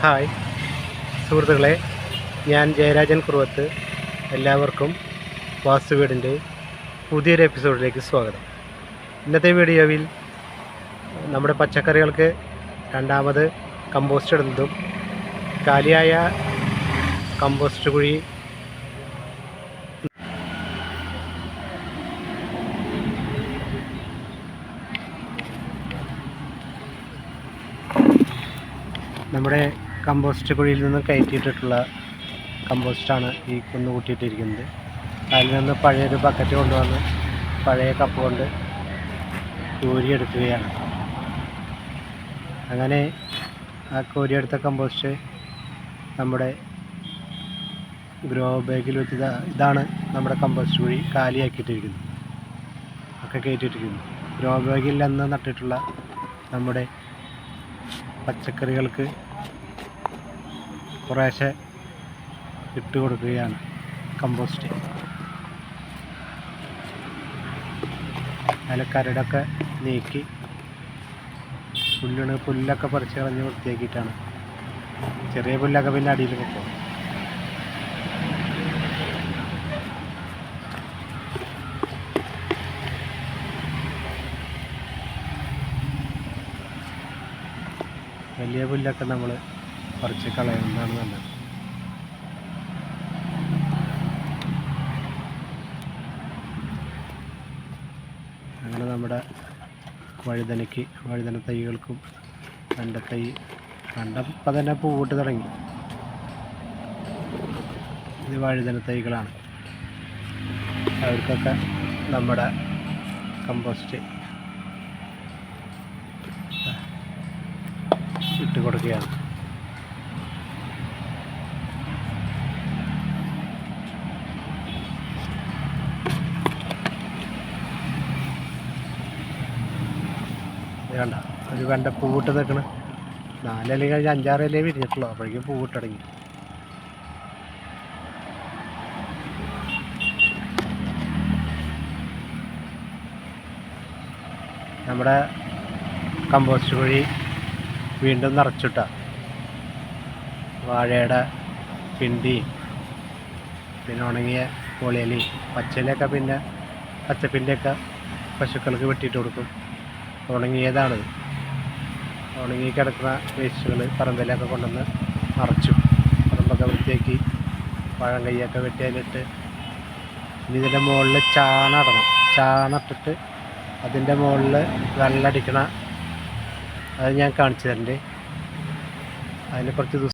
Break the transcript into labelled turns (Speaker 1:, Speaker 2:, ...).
Speaker 1: Hi സുഹൃത്തുക്കളെ, ഞാൻ ജയരാജൻ കുറുവത്ത്. എല്ലാവർക്കും വാസ്തുവീടിൻ്റെ പുതിയൊരു എപ്പിസോഡിലേക്ക് സ്വാഗതം. ഇന്നത്തെ വീഡിയോയിൽ നമ്മുടെ പച്ചക്കറികൾക്ക് രണ്ടാമത് കമ്പോസ്റ്റ് ഇടുന്നതും കാലിയായ കമ്പോസ്റ്റ് കുഴി നമ്മുടെ കമ്പോസ്റ്റ് കുഴിയിൽ നിന്ന് കയറ്റിയിട്ടിട്ടുള്ള കമ്പോസ്റ്റാണ് ഈ കുന്നു കൂട്ടിയിട്ടിരിക്കുന്നത്. അതിൽ നിന്ന് പഴയൊരു ബക്കറ്റ് കൊണ്ടുവന്ന് പഴയ കപ്പ് കൊണ്ട് കോരിയെടുക്കുകയാണ്. അങ്ങനെ ആ കോരിയെടുത്ത കമ്പോസ്റ്റ് നമ്മുടെ ഗ്രോ ബാഗിൽ വെച്ച് ഇതാണ് നമ്മുടെ കമ്പോസ്റ്റ് കുഴി കാലിയാക്കിയിട്ടിരിക്കുന്നത്, ഒക്കെ കയറ്റിയിട്ടിരിക്കുന്നു. ഗ്രോ ബാഗിൽ നിന്ന് നട്ടിട്ടുള്ള നമ്മുടെ പച്ചക്കറികൾക്ക് കുറേശ്ശെ ഇട്ട് കൊടുക്കുകയാണ് കമ്പോസ്റ്റ്. അതിൽ കരടൊക്കെ നീക്കി പുല്ലൊക്കെ പറിച്ച് കളഞ്ഞ് വൃത്തിയാക്കിയിട്ടാണ്. ചെറിയ പുല്ലൊക്കെ പിന്നെ അടിയിൽ വെക്കും. വലിയ പുല്ലൊക്കെ നമ്മൾ പറിച്ച് കളയുന്നതാണ് നല്ലത്. അങ്ങനെ നമ്മുടെ വഴുതന തൈകൾക്കും വെണ്ടപ്പം തന്നെ പൂവിട്ട് തുടങ്ങി. ഇത് വഴുതന തൈകളാണ്. അവർക്കൊക്കെ നമ്മുടെ കമ്പോസ്റ്റ് ഇട്ട് കൊടുക്കുകയാണ്. വേണ്ട ഒരു വെണ്ട പൂവിട്ട് നിൽക്കണ 4 ഇല കഴിഞ്ഞ് 5-6 ഇലേ വിരിഞ്ഞിട്ടുള്ളൂ. അപ്പോഴേക്കും പൂവിട്ട് തുടങ്ങി. നമ്മുടെ കമ്പോസ്റ്റ് കുഴി വീണ്ടും നിറച്ചിട്ട വാഴയുടെ പിണ്ടി, പിന്നെ ഉണങ്ങിയ പൊളിയലി, പച്ചിലയൊക്കെ പിന്നെ പച്ചപ്പിൻ്റെയൊക്കെ പശുക്കൾക്ക് വെട്ടിയിട്ട് കൊടുക്കും. ഉണങ്ങിയതാണ്. ഉണങ്ങി കിടക്കുന്ന വേസ്റ്റുകൾ പറമ്പിലൊക്കെ കൊണ്ടുവന്ന് നിറച്ചു. പറമ്പൊക്കെ വൃത്തിയാക്കി പഴം കൈയൊക്കെ വെട്ടി അതിലിട്ട് ഇനി ഇതിൻ്റെ മുകളിൽ ചാണിട്ടിട്ട് അതിൻ്റെ മുകളിൽ വെള്ളമടിക്കണ അത് ഞാൻ കാണിച്ചു തരണ്ട്. അതിന് കുറച്ച് ദിവസം